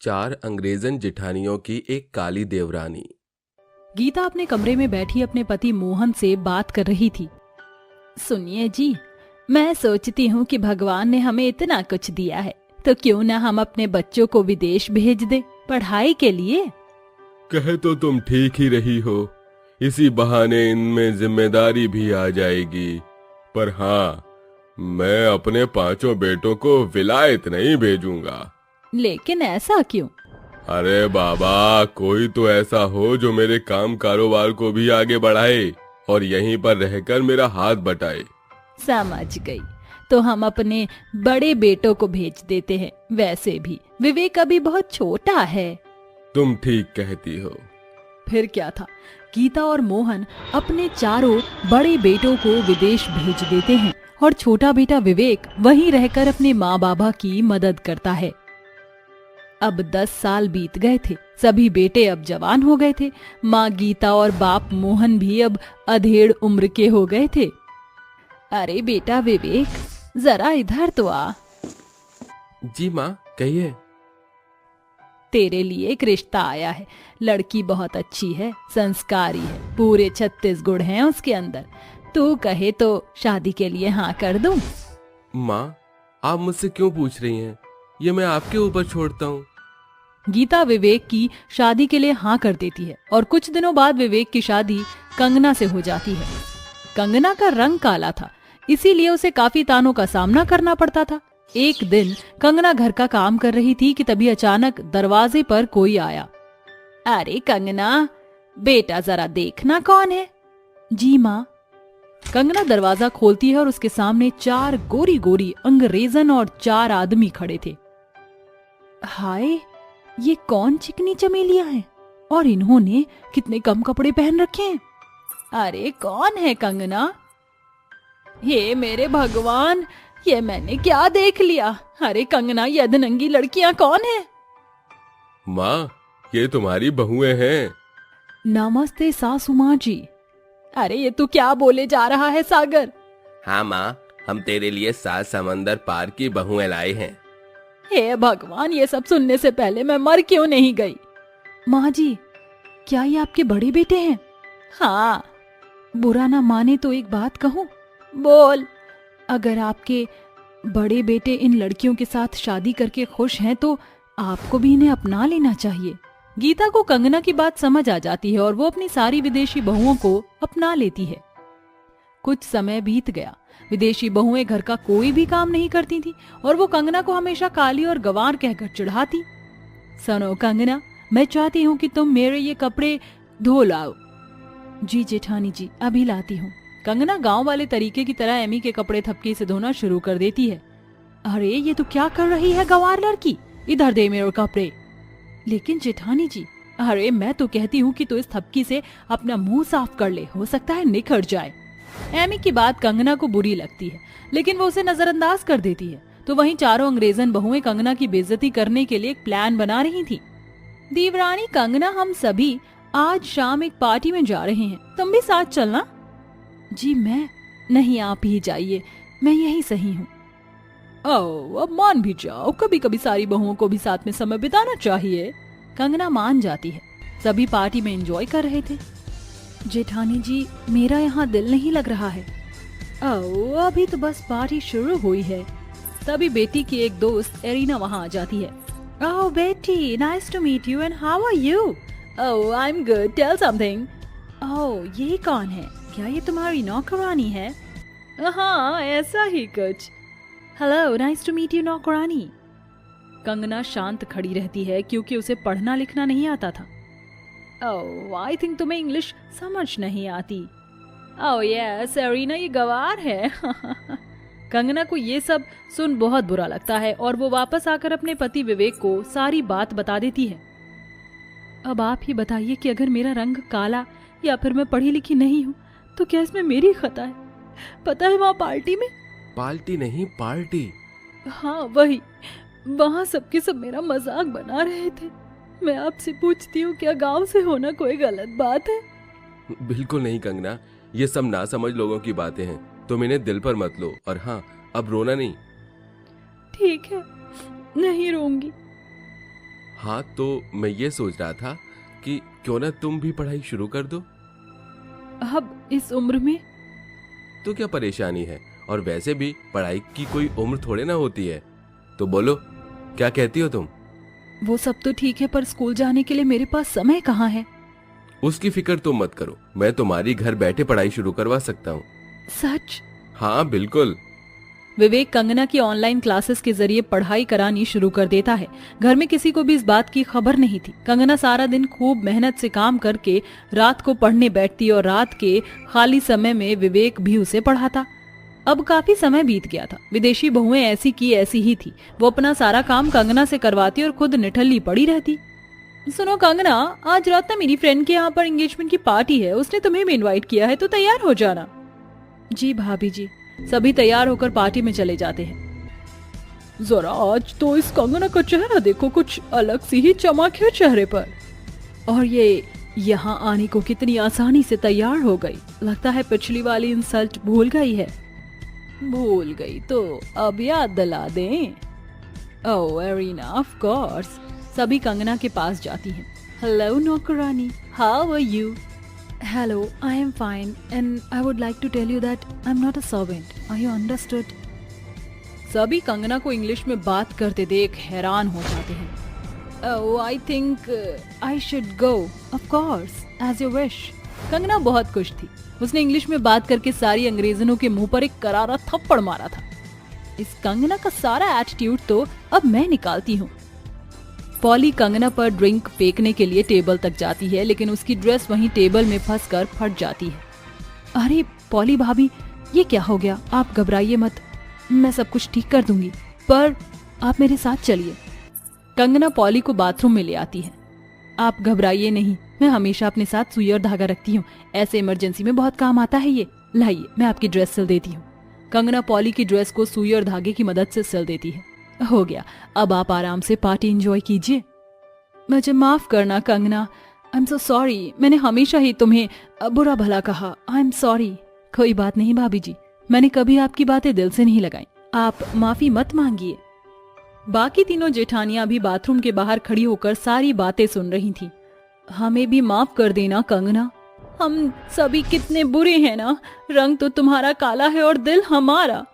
चार अंग्रेजन जिठानियों की एक काली देवरानी। गीता अपने कमरे में बैठी अपने पति मोहन से बात कर रही थी। सुनिए जी, मैं सोचती हूँ कि भगवान ने हमें इतना कुछ दिया है, तो क्यों ना हम अपने बच्चों को विदेश भेज दें पढ़ाई के लिए। कहे तो तुम ठीक ही रही हो, इसी बहाने इनमें जिम्मेदारी भी आ जाएगी। पर हाँ, मैं अपने पांचों बेटों को विलायत नहीं भेजूंगा। लेकिन ऐसा क्यों? अरे बाबा, कोई तो ऐसा हो जो मेरे काम कारोबार को भी आगे बढ़ाए और यहीं पर रहकर मेरा हाथ बटाए। समझ गई, तो हम अपने बड़े बेटों को भेज देते हैं। वैसे भी विवेक अभी बहुत छोटा है। तुम ठीक कहती हो। फिर क्या था, गीता और मोहन अपने चारों बड़े बेटों को विदेश भेज देते हैं और छोटा बेटा विवेक वहीं रहकर अपने माँ बाबा की मदद करता है। अब 10 साल बीत गए थे, सभी बेटे अब जवान हो गए थे। माँ गीता और बाप मोहन भी अब अधेड़ उम्र के हो गए थे। अरे बेटा विवेक, जरा इधर तो आ। जी माँ, कहिए। तेरे लिए एक रिश्ता आया है। लड़की बहुत अच्छी है, संस्कारी है, पूरे 36 गुण हैं उसके अंदर। तू कहे तो शादी के लिए हाँ कर दूं? माँ, आप मुझसे क्यों पूछ रही हैं? ये मैं आपके ऊपर छोड़ता हूँ। गीता विवेक की शादी के लिए हाँ कर देती है और कुछ दिनों बाद विवेक की शादी कंगना से हो जाती है। कंगना का रंग काला था, इसीलिए उसे काफी तानों का सामना करना पड़ता था। एक दिन कंगना घर का काम कर रही थी कि तभी अचानक दरवाजे पर कोई आया। अरे कंगना, बेटा जरा देखना कौन है। जी माँ। कंगना दरवाजा खोलती है और उसके सामने 4 गोरी गोरी अंग्रेजन और 4 आदमी खड़े थे। हाय, ये कौन चिकनी चमेलियां हैं और इन्होंने कितने कम कपड़े पहन रखे हैं। अरे कौन है कंगना? हे मेरे भगवान, ये मैंने क्या देख लिया। अरे कंगना, ये अधनंगी लड़कियां कौन है? माँ, ये तुम्हारी बहुएं हैं। नमस्ते सासू माँ जी। अरे ये तू क्या बोले जा रहा है सागर? हाँ माँ, हम तेरे लिए 7 समंदर पार की बहुएं लाए हैं। हे भगवान, ये सब सुनने से पहले मैं मर क्यों नहीं गई। माँ जी, क्या ये आपके बड़े बेटे हैं? हाँ। बुरा ना माने तो एक बात कहूँ? बोल। अगर आपके बड़े बेटे इन लड़कियों के साथ शादी करके खुश हैं तो आपको भी इन्हें अपना लेना चाहिए। गीता को कंगना की बात समझ आ जाती है और वो अपनी सारी विदेशी बहुओं को अपना लेती है। कुछ समय बीत गया। विदेशी बहुएं घर का कोई भी काम नहीं करती थी और वो कंगना को हमेशा काली और गंवार कहकर चिढ़ाती। सुनो कंगना, मैं चाहती हूँ कि तुम मेरे ये कपड़े धो लाओ। जी जेठानी जी, अभी लाती हूँ। कंगना गांव वाले तरीके की तरह एमी के कपड़े थपकी से धोना शुरू कर देती है। अरे ये तो क्या कर रही है गंवार लड़की, इधर दे मेरे कपड़े। लेकिन जेठानी जी, अरे मैं तो कहती हूँ कि तू इस थपकी से अपना मुंह साफ कर ले, हो सकता है निखर जाए। एमी की बात कंगना को बुरी लगती है, लेकिन वो उसे नजरअंदाज कर देती है। तो वहीं चारों अंग्रेजन बहुएं कंगना की बेइज्जती करने के लिए एक प्लान बना रही थी। देवरानी कंगना, हम सभी आज शाम एक पार्टी में जा रहे हैं, तुम भी साथ चलना। जी मैं नहीं, आप ही जाइए, मैं यही सही हूँ। ओह, अब मान भी जाओ, कभी कभी सारी बहुओं को भी साथ में समय बिताना चाहिए। कंगना मान जाती है। सभी पार्टी में एंजॉय कर रहे थे। जेठानी जी, मेरा यहाँ दिल नहीं लग रहा है। ओह, अभी तो बस पार्टी शुरू हुई है। तभी बेटी की एक दोस्त एरिना वहाँ आ जाती है। ओह बेटी, nice to meet you and how are you? Oh I am good, tell something. Oh ये कौन है? क्या ये तुम्हारी नौकरानी है? हाँ ऐसा ही कुछ। Hello, nice to meet you नौकरानी। कंगना शांत खड़ी रहती है क्योंकि उसे पढ़ना लिखना नहीं आता था। ओह आई थिंक तुम्हें इंग्लिश समझ नहीं आती। ओह यस एरिना, ये गवार है। कंगना को ये सब सुन बहुत बुरा लगता है और वो वापस आकर अपने पति विवेक को सारी बात बता देती है। अब आप ही बताइए कि अगर मेरा रंग काला या फिर मैं पढ़ी लिखी नहीं हूँ तो क्या इसमें मेरी खता है? पता है वहाँ पार्टी में, पार्टी नहीं पार्टी। हाँ वही, वहाँ सबके सब मेरा मजाक बना रहे थे। मैं आपसे पूछती हूँ, क्या गांव से होना कोई गलत बात है? बिल्कुल नहीं कंगना, ये सब ना समझ लोगों की बातें हैं, तुम इन्हें दिल पर मत लो। और हाँ, अब रोना नहीं। ठीक है, नहीं रोऊंगी। हाँ, तो मैं ये सोच रहा था कि क्यों ना तुम भी पढ़ाई शुरू कर दो। अब इस उम्र में? तो क्या परेशानी है, और वैसे भी पढ़ाई की कोई उम्र थोड़े ना होती है। तो बोलो, क्या कहती हो तुम? वो सब तो ठीक है, पर स्कूल जाने के लिए मेरे पास समय कहाँ है? उसकी फिक्र तुम मत करो, मैं तुम्हारी घर बैठे पढ़ाई शुरू करवा सकता हूँ। सच? हाँ बिल्कुल। विवेक कंगना की ऑनलाइन क्लासेस के जरिए पढ़ाई करानी शुरू कर देता है। घर में किसी को भी इस बात की खबर नहीं थी। कंगना सारा दिन खूब मेहनत से काम करके रात को पढ़ने बैठती और रात के खाली समय में विवेक भी उसे पढ़ाता। अब काफी समय बीत गया था। विदेशी बहुएं ऐसी की ऐसी ही थी। वो अपना सारा काम कंगना से करवाती और खुद निठल्ली पड़ी रहती। सुनो कंगना, आज रात ना मेरी फ्रेंड के यहाँ पर एंगेजमेंट की पार्टी है, उसने तुम्हें भी इनवाइट किया है, तो तैयार हो जाना। जी भाभी जी। सभी तैयार होकर पार्टी में चले जाते हैं। जरा आज तो इस कंगना का चेहरा देखो, कुछ अलग सी ही चमक है चेहरे पर। और ये यहाँ आने को कितनी आसानी से तैयार हो गई। लगता है पिछली वाली इंसल्ट भूल गई है। भूल गई तो अब याद दिला दें। Oh arena, of course. सभी कंगना के पास जाती हैं। हेलो नौकरानी, how are you? Hello, I am fine and I would like to tell you that I'm not a servant. Are you understood? सभी कंगना को इंग्लिश में बात करते देख हैरान हो जाते हैं। Oh, I think I should go. Of course, as you wish. Kangana बहुत खुश थी। उसने इंग्लिश में बात करके सारी अंग्रेजनों के मुंह पर एक करारा थप्पड़ मारा था। इस कंगना का सारा एटीट्यूड तो अब मैं निकालती हूँ। पॉली कंगना पर ड्रिंक फेंकने के लिए टेबल तक जाती है, लेकिन उसकी ड्रेस वहीं टेबल में फंसकर फट जाती है। अरे पॉली भाभी, ये क्या हो गया? आप घबराइए मत, मैं सब कुछ ठीक कर दूंगी, पर आप मेरे साथ चलिए। कंगना पॉली को बाथरूम में ले आती है। आप घबराइए नहीं, मैं हमेशा अपने साथ सुई और धागा रखती हूँ, ऐसे इमरजेंसी में बहुत काम आता है ये। लाइए, मैं आपकी ड्रेस सिल देती हूँ। कंगना पॉली की ड्रेस को सुई और धागे की मदद से सिल देती है। हो गया, अब आप आराम से पार्टी एंजॉय कीजिए। मुझे माफ करना Kangana, I am so sorry. मैंने हमेशा ही तुम्हें बुरा भला कहा। I am sorry. कोई बात नहीं भाभी जी, मैंने कभी आपकी बातें दिल से नहीं लगाई, आप माफी मत मांगिए। बाकी तीनों जेठानियां भी बाथरूम के बाहर खड़ी होकर सारी बातें सुन रही थीं। हमें भी माफ कर देना कंगना, हम सभी कितने बुरे हैं ना। रंग तो तुम्हारा काला है और दिल हमारा।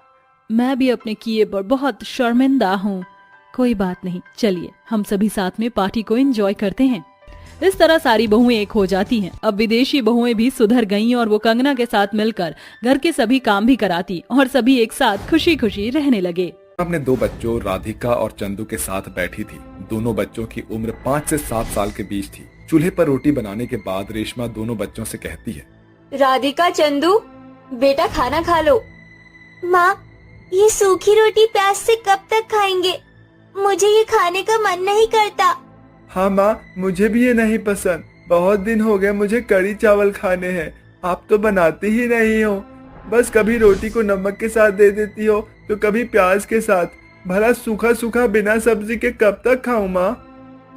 मैं भी अपने किए पर बहुत शर्मिंदा हूँ। कोई बात नहीं, चलिए हम सभी साथ में पार्टी को एंजॉय करते हैं। इस तरह सारी बहुएं एक हो जाती हैं। अब विदेशी बहुएं भी सुधर गईं और वो कंगना के साथ मिलकर घर के सभी काम भी कराती और सभी एक साथ खुशी खुशी रहने लगे। अपने दो बच्चों राधिका और चंदू के साथ बैठी थी। दोनों बच्चों की उम्र 5 से 7 साल के बीच थी। चूल्हे पर रोटी बनाने के बाद रेशमा दोनों बच्चों से कहती है, राधिका, चंदू, बेटा खाना खा लो। माँ, ये सूखी रोटी प्याज से कब तक खाएंगे? मुझे ये खाने का मन नहीं करता। हाँ माँ, मुझे भी ये नहीं पसंद। बहुत दिन हो गए मुझे कड़ी चावल खाने हैं। आप तो बनाती ही नहीं हो, बस कभी रोटी को नमक के साथ दे देती हो तो कभी प्याज के साथ। भला सूखा सूखा बिना सब्जी के कब तक खाऊं माँ?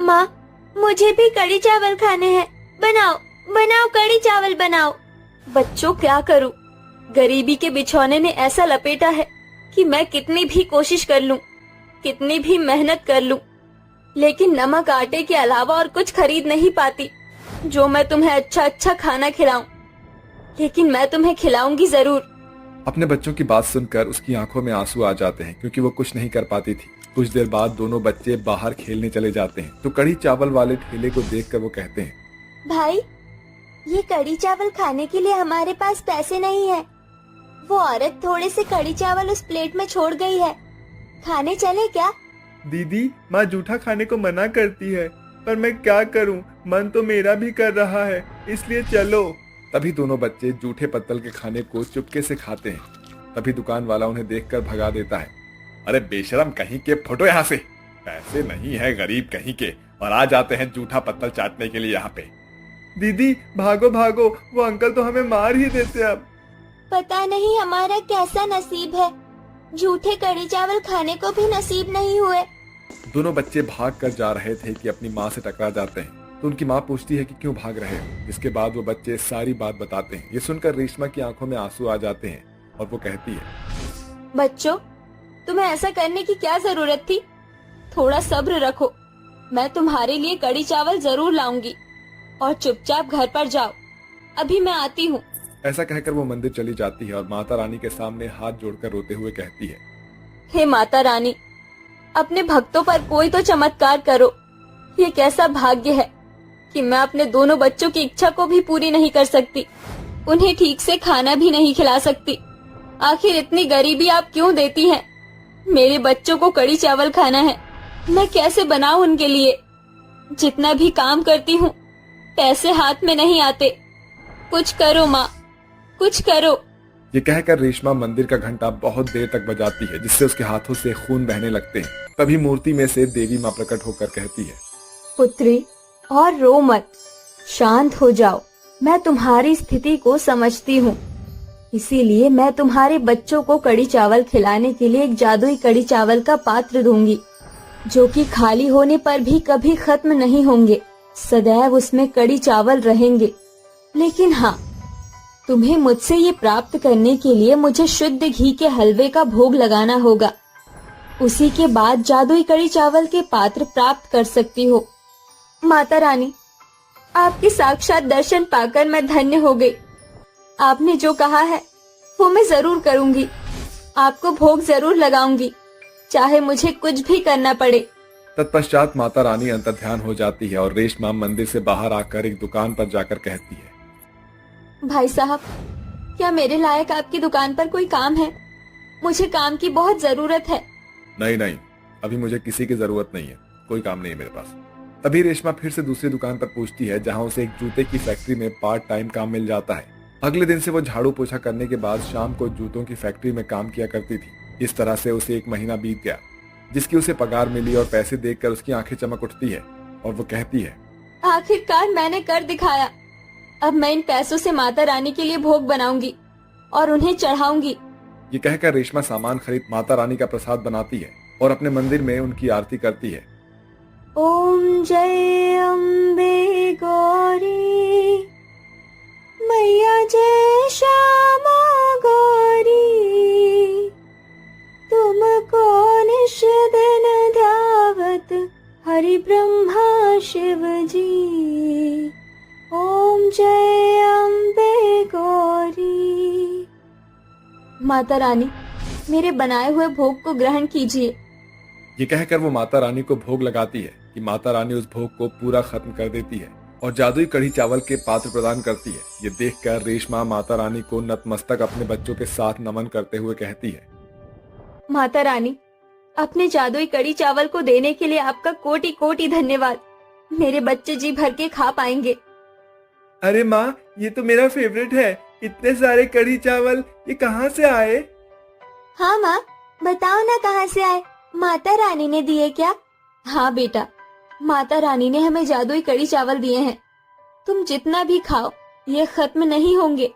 माँ, मुझे भी कड़ी चावल खाने हैं। बनाओ बनाओ, कड़ी चावल बनाओ। बच्चों, क्या करूं? गरीबी के बिछौने ने ऐसा लपेटा है कि मैं कितनी भी कोशिश कर लूं, कितनी भी मेहनत कर लूं, लेकिन नमक आटे के अलावा और कुछ खरीद नहीं पाती जो मैं तुम्हें अच्छा अच्छा खाना खिलाऊं। लेकिन मैं तुम्हें खिलाऊंगी जरूर। अपने बच्चों की बात सुनकर उसकी आंखों में आंसू आ जाते हैं, क्योंकि वो कुछ नहीं कर पाती थी। कुछ देर बाद दोनों बच्चे बाहर खेलने चले जाते हैं तो कड़ी चावल वाले ठेले को देखकर वो कहते हैं, भाई, ये कड़ी चावल खाने के लिए हमारे पास पैसे नहीं है। वो औरत थोड़े से कड़ी चावल उस प्लेट में छोड़ गई है, खाने चले क्या? दीदी, माँ जूठा खाने को मना करती है, पर मैं क्या करूं? मन तो मेरा भी कर रहा है, इसलिए चलो। तभी दोनों बच्चे जूठे पत्तल के खाने को चुपके से खाते हैं। तभी दुकान वाला उन्हें देखकर भगा देता है। अरे बेशरम कहीं के, फटो यहाँ से। पैसे नहीं है गरीब कहीं के, और आ जाते हैं जूठा पत्तल चाटने के लिए यहाँ पे। दीदी भागो भागो, वो अंकल तो हमें मार ही देते अब। पता नहीं हमारा कैसा नसीब है, झूठे कड़ी चावल खाने को भी नसीब नहीं हुए। दोनों बच्चे भाग कर जा रहे थे कि अपनी माँ से टकरा जाते हैं। तो उनकी माँ पूछती है कि क्यों भाग रहे हो। इसके बाद वो बच्चे सारी बात बताते हैं। ये सुनकर रेशमा की आंखों में आंसू आ जाते हैं और वो कहती है, बच्चों, तुम्हें ऐसा करने की क्या जरूरत थी? थोड़ा सब्र रखो, मैं तुम्हारे लिए कड़ी चावल जरूर लाऊंगी और चुपचाप घर पर जाओ, अभी मैं आती हूँ। ऐसा कहकर वो मंदिर चली जाती है और माता रानी के सामने हाथ जोड़कर रोते हुए कहती है, हे माता रानी, अपने भक्तों पर कोई तो चमत्कार करो। ये कैसा भाग्य है कि मैं अपने दोनों बच्चों की इच्छा को भी पूरी नहीं कर सकती, उन्हें ठीक से खाना भी नहीं खिला सकती। आखिर इतनी गरीबी आप क्यों देती हैं? मेरे बच्चों को कड़ी चावल खाना है, मैं कैसे बनाऊं उनके लिए? जितना भी काम करती हूँ पैसे हाथ में नहीं आते। कुछ करो माँ, कुछ करो। ये कहकर रेशमा मंदिर का घंटा बहुत देर तक बजाती है, जिससे उसके हाथों से खून बहने लगते हैं। तभी मूर्ति में से देवी माँ प्रकट होकर कहती है, पुत्री, और रो मत, शांत हो जाओ। मैं तुम्हारी स्थिति को समझती हूँ, इसीलिए मैं तुम्हारे बच्चों को कड़ी चावल खिलाने के लिए एक जादुई कड़ी चावल का पात्र दूंगी, जो कि खाली होने पर भी कभी खत्म नहीं होंगे। सदैव उसमें कड़ी चावल रहेंगे। लेकिन हाँ, तुम्हें मुझसे ये प्राप्त करने के लिए मुझे शुद्ध घी के हलवे का भोग लगाना होगा। उसी के बाद जादुई कड़ी चावल के पात्र प्राप्त कर सकती हो। माता रानी, आपके साक्षात दर्शन पाकर मैं धन्य हो गई। आपने जो कहा है वो मैं जरूर करूंगी। आपको भोग जरूर लगाऊंगी, चाहे मुझे कुछ भी करना पड़े। तत्पश्चात माता रानी अंतर्ध्यान हो जाती है और रेशमा मंदिर से बाहर आकर एक दुकान पर जाकर कहती है, भाई साहब, क्या मेरे लायक आपकी दुकान पर कोई काम है? मुझे काम की बहुत जरूरत है। नहीं नहीं, अभी मुझे किसी की जरूरत नहीं है, कोई काम नहीं है मेरे पास। तभी रेशमा फिर से दूसरी दुकान पर पूछती है, जहाँ उसे एक जूते की फैक्ट्री में पार्ट टाइम काम मिल जाता है। अगले दिन से वो झाड़ू पोछा करने के बाद शाम को जूतों की फैक्ट्री में काम किया करती थी। इस तरह से उसे 1 महीना बीत गया, जिसकी उसे पगार मिली और पैसे देखकर उसकी आंखें चमक उठती है और वो कहती है, आखिरकार मैंने कर दिखाया। अब मैं इन पैसों से माता रानी के लिए भोग बनाऊंगी और उन्हें चढ़ाऊंगी। ये कहकर रेशमा सामान खरीद माता रानी का प्रसाद बनाती है और अपने मंदिर में उनकी आरती करती है। ओम जय अम्बे गौरी, मैया जय श्यामा गौरी, तुमको निश दिन ध्यावत हरि ब्रह्मा शिव जी। ओम जय अम्बे गौरी। माता रानी, मेरे बनाए हुए भोग को ग्रहण कीजिए। ये कहकर वो माता रानी को भोग लगाती है कि माता रानी उस भोग को पूरा खत्म कर देती है और जादुई कढ़ी चावल के पात्र प्रदान करती है। ये देखकर रेशमा माता रानी को नतमस्तक अपने बच्चों के साथ नमन करते हुए कहती है, माता रानी, अपने जादुई कड़ी चावल को देने के लिए आपका कोटि कोटि धन्यवाद। मेरे बच्चे जी भर के खा पाएंगे। अरे माँ, ये तो मेरा फेवरेट है। इतने सारे कढ़ी चावल ये कहाँ से आए? हाँ माँ, बताओ ना कहाँ से आए? माता रानी ने दिए क्या? हाँ बेटा, माता रानी ने हमें जादुई कड़ी चावल दिए हैं। तुम जितना भी खाओ ये खत्म नहीं होंगे।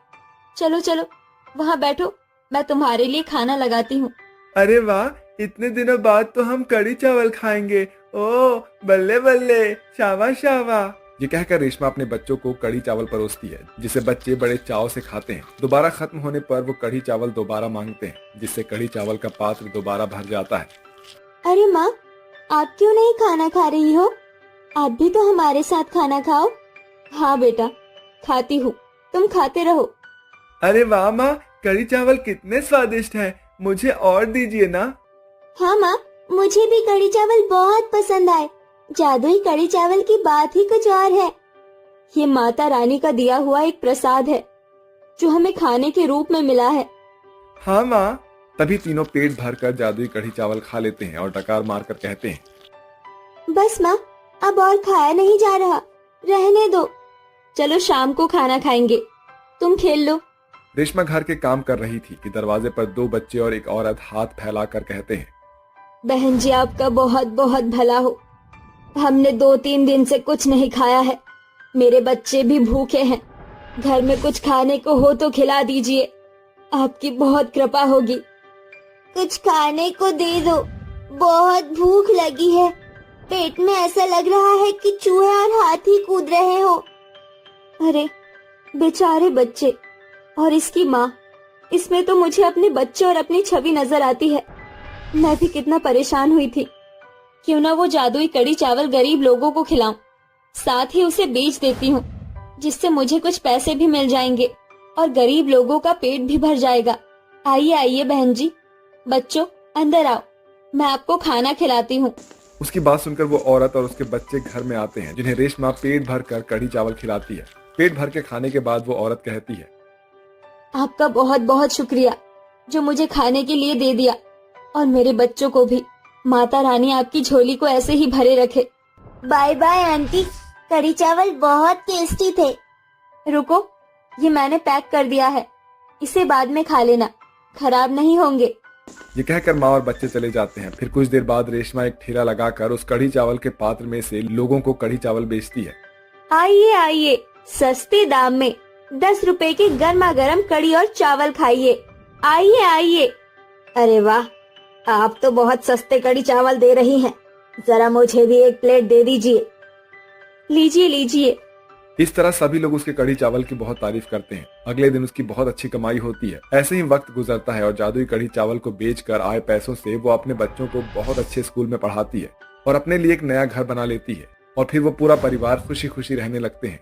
चलो चलो वहाँ बैठो, मैं तुम्हारे लिए खाना लगाती हूँ। अरे वाह, इतने दिनों बाद तो हम कढ़ी चावल खाएंगे। ओ बल्ले बल्ले, शाबाश शाबाश। ये कहकर रेशमा अपने बच्चों को कढ़ी चावल परोसती है, जिसे बच्चे बड़े चाव से खाते हैं। दोबारा खत्म होने पर वो कढ़ी चावल दोबारा मांगते हैं, जिससे कढ़ी चावल का पात्र दोबारा भर जाता है। अरे माँ, आप क्यों नहीं खाना खा रही हो? आप भी तो हमारे साथ खाना खाओ। हाँ बेटा, खाती हूँ, तुम खाते रहो। अरे वाह माँ, कढ़ी चावल कितने स्वादिष्ट हैं। मुझे और दीजिए ना। हाँ माँ, मुझे भी कढ़ी चावल बहुत पसंद आए। जादुई कढ़ी चावल की बात ही कुछ और है। ये माता रानी का दिया हुआ एक प्रसाद है, जो हमें खाने के रूप में मिला है। हाँ माँ। तभी तीनों पेट भरकर जादुई कढ़ी चावल खा लेते हैं और डकार मारकर कहते हैं, बस माँ, अब और खाया नहीं जा रहा, रहने दो। चलो शाम को खाना खाएंगे, तुम खेल लो। रेशमा घर के काम कर रही थी कि दरवाजे पर 2 बच्चे और एक औरत हाथ फैलाकर कहते हैं, बहन जी, आपका बहुत बहुत भला हो। हमने 2-3 दिन से कुछ नहीं खाया है, मेरे बच्चे भी भूखे हैं। घर में कुछ खाने को हो तो खिला दीजिए, आपकी बहुत कृपा होगी। कुछ खाने को दे दो, बहुत भूख लगी है। पेट में ऐसा लग रहा है कि चूहे और हाथी कूद रहे हो। अरे बेचारे बच्चे और इसकी माँ, इसमें तो मुझे अपने बच्चे और अपनी छवि नजर आती है। मैं भी कितना परेशान हुई थी। क्यों ना वो जादुई कड़ी चावल गरीब लोगों को खिलाऊं, साथ ही उसे बेच देती हूँ, जिससे मुझे कुछ पैसे भी मिल जाएंगे और गरीब लोगों का पेट भी भर जाएगा। आइए आइए बहन जी, बच्चों अंदर आओ, मैं आपको खाना खिलाती हूँ। उसकी बात सुनकर वो औरत और उसके बच्चे घर में आते हैं, जिन्हें रेशमा पेट भर कर कढ़ी चावल खिलाती है। पेट भर के खाने के बाद वो औरत कहती है, आपका बहुत बहुत शुक्रिया जो मुझे खाने के लिए दे दिया, और मेरे बच्चों को भी। माता रानी आपकी झोली को ऐसे ही भरे रखे। बाय बाय आंटी, कढ़ी चावल बहुत टेस्टी थे। रुको, ये मैंने पैक कर दिया है, इसे बाद में खा लेना, खराब नहीं होंगे। ये कहकर माँ और बच्चे चले जाते हैं। फिर कुछ देर बाद रेशमा एक ठेला लगाकर उस कढ़ी चावल के पात्र में से लोगों को कढ़ी चावल बेचती है। आइए आइए, सस्ते दाम में 10 रुपए के गर्मा गर्म कढ़ी और चावल खाइए। आइए आइए। अरे वाह, आप तो बहुत सस्ते कढ़ी चावल दे रही हैं, जरा मुझे भी एक प्लेट दे दीजिए। लीजिए लीजिए। इस तरह सभी लोग उसके कढ़ी चावल की बहुत तारीफ करते हैं। अगले दिन उसकी बहुत अच्छी कमाई होती है। ऐसे ही वक्त गुजरता है और जादुई कढ़ी चावल को बेचकर आए पैसों से वो अपने बच्चों को बहुत अच्छे स्कूल में पढ़ाती है और अपने लिए एक नया घर बना लेती है। और फिर वो पूरा परिवार खुशी खुशी रहने लगते हैं।